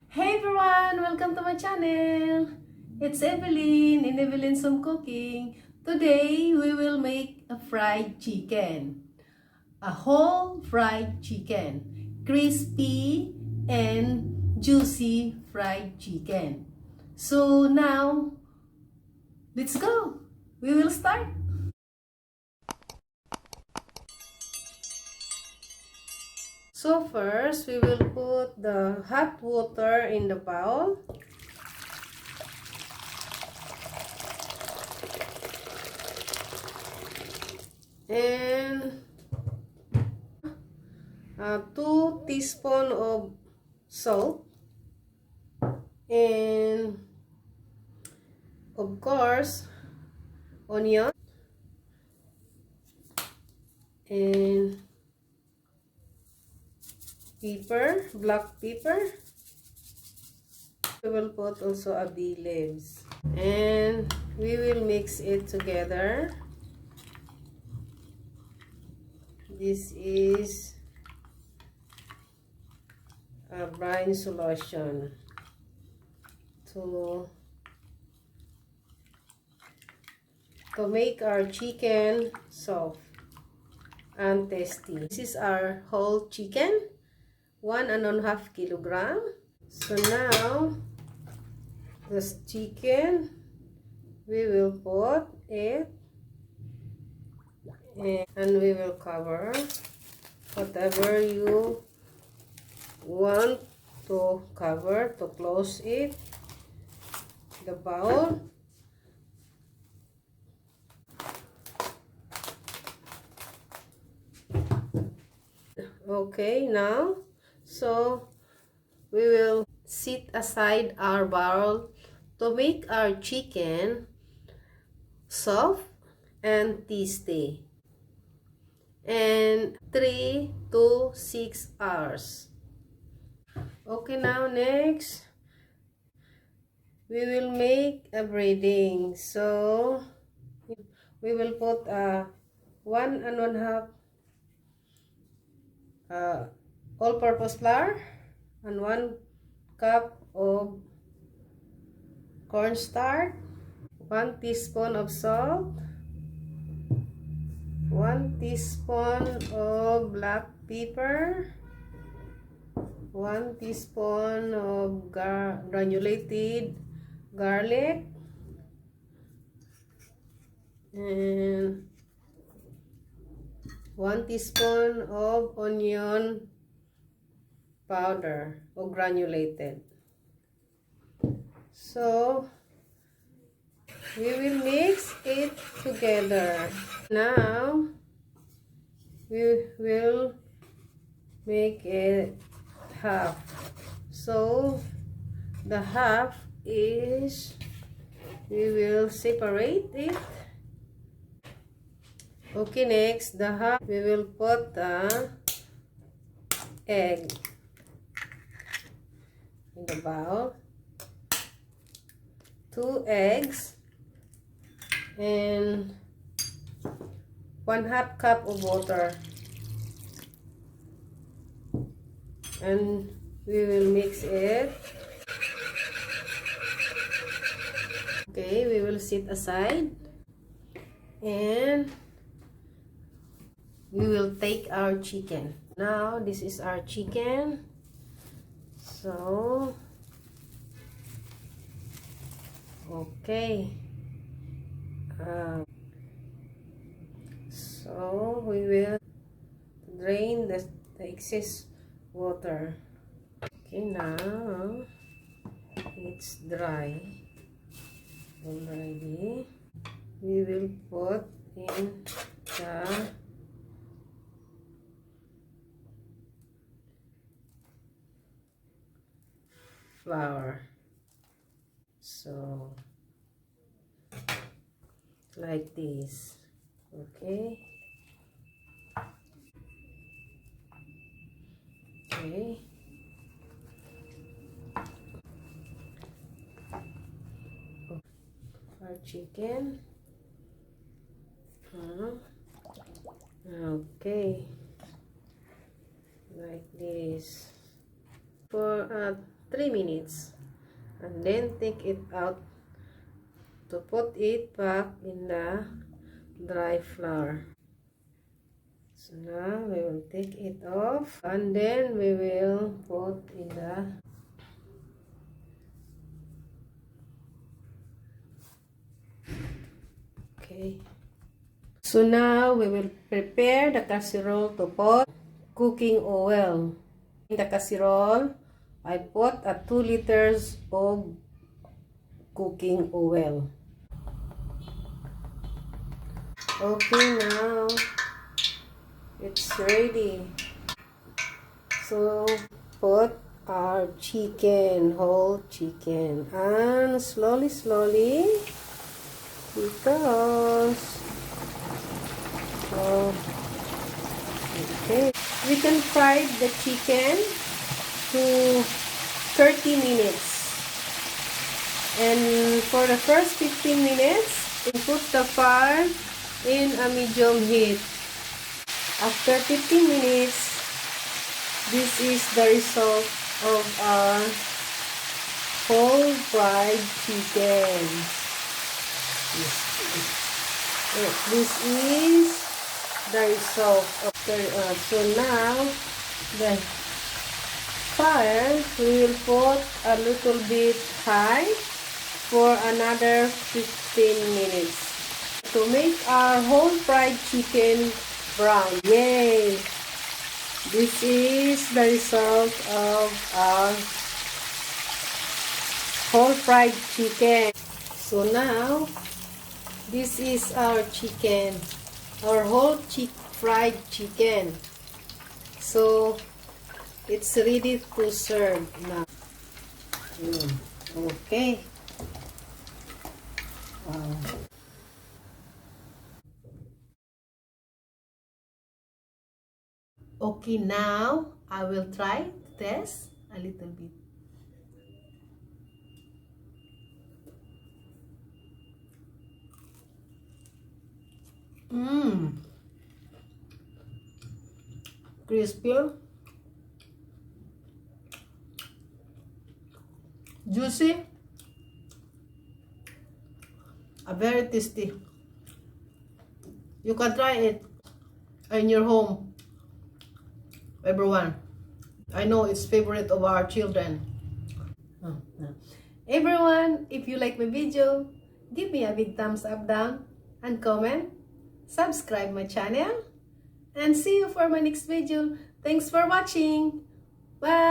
Hey everyone! Welcome to my channel! It's Evelyn in Evelyn's Home Cooking. Today we will make a fried chicken. A whole fried chicken. Crispy and juicy fried chicken. So now, let's go! We will start! So first, we will put the hot water in the bowl. And 2 teaspoons of salt. And of course, onion. And pepper, black pepper. We will put also a bay leaves. And we will mix it together. This is a brine solution to make our chicken soft and tasty. This is our whole chicken, 1.5 kilogram. So now this chicken, we will put it and we will cover whatever you want to cover to close it, the bowl. Okay, now so we will set aside our bowl to make our chicken soft and tasty, and 3 to 6 hours. Okay, now next we will make a breading. So we will put 1.5 all-purpose flour and 1 cup of cornstarch, 1 teaspoon of salt, 1 teaspoon of black pepper, 1 teaspoon of granulated garlic, and 1 teaspoon of onion powder or granulated. So we will mix it together. Now we will make it half. So the half is, we will separate it. Okay, next the half we will put the egg in the bowl. 2 eggs and 1/2 cup of water, and we will mix it. Okay, we will set aside and we will take our chicken. Now this is our chicken. So okay, so we will drain the excess water. Okay, now it's dry already. We will put in the flour. So like this. Okay. Okay. Our chicken. Okay. like this for 3 minutes, and then take it out to put it back in the dry flour. So now we will take it off, and then we will put in the okay. So now we will prepare the casserole to put cooking oil. In the casserole, I put 2 liters of cooking oil. Okay, now it's ready. So put our chicken, whole chicken, and slowly because okay, we can fry the chicken to 30 minutes, and for the first 15 minutes we put the fire in a medium heat. After 15 minutes, this is the result of our whole fried chicken. This is the result of so now the fire we will put a little bit high for another 15 minutes to make our whole fried chicken brown. Yay! This is the result of our whole fried chicken. So now this is our chicken, our whole fried chicken. So it's ready to serve now. Okay. Wow. Okay, now I will try to test a little bit. Crispy, juicy, very tasty. You can try it in your home, everyone. I know it's favorite of our children. Everyone, if you like my video, give me a big thumbs up down and comment, subscribe my channel, and see you for my next video. Thanks for watching. Bye.